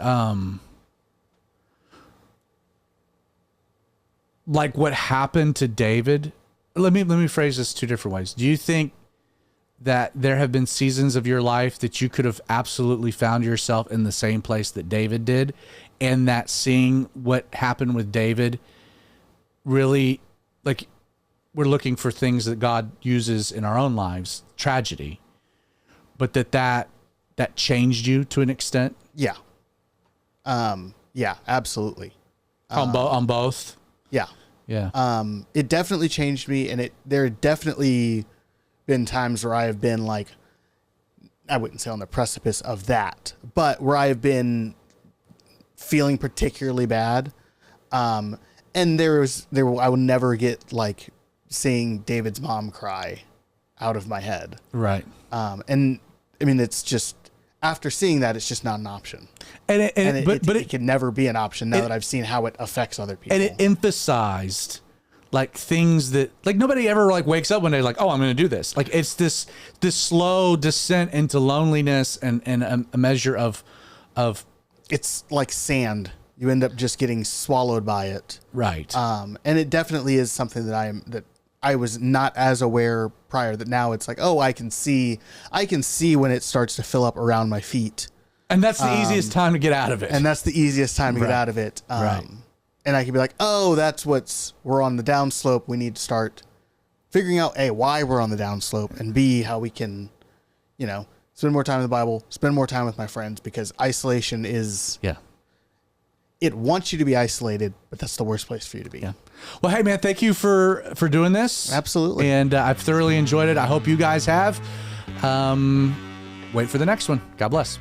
Speaker 1: like what happened to David, let me phrase this two different ways. Do you think that there have been seasons of your life that you could have absolutely found yourself in the same place that David did, and that seeing what happened with David really, like, we're looking for things that God uses in our own lives, tragedy, but that changed you to an extent?
Speaker 2: Yeah. Yeah, absolutely.
Speaker 1: On both?
Speaker 2: Yeah.
Speaker 1: Yeah.
Speaker 2: It definitely changed me, and there have definitely been times where I have been like, I wouldn't say on the precipice of that, but where I have been feeling particularly bad. And I will never get like seeing David's mom cry out of my head.
Speaker 1: Right.
Speaker 2: And I mean, it's just, after seeing that, it's just not an option.
Speaker 1: But
Speaker 2: it can never be an option now that I've seen how it affects other people.
Speaker 1: And it emphasized like things that, like, nobody ever like wakes up one day like, oh, I'm going to do this. Like, it's this slow descent into loneliness and a measure of
Speaker 2: it's like sand. You end up just getting swallowed by it.
Speaker 1: right.
Speaker 2: And it definitely is something that I was not as aware prior, that now it's like, oh, I can see when it starts to fill up around my feet.
Speaker 1: And that's the easiest time to get out of it.
Speaker 2: And that's the easiest time to get out of it.
Speaker 1: Right.
Speaker 2: And I can be like, oh, we're on the downslope. We need to start figuring out A, why we're on the downslope, and B, how we can, spend more time in the Bible, spend more time with my friends, because isolation is, it wants you to be isolated, but that's the worst place for you to be.
Speaker 1: Yeah. Well, hey man, thank you for doing this.
Speaker 2: Absolutely.
Speaker 1: And I've thoroughly enjoyed it. I hope you guys have. Wait for the next one. God bless.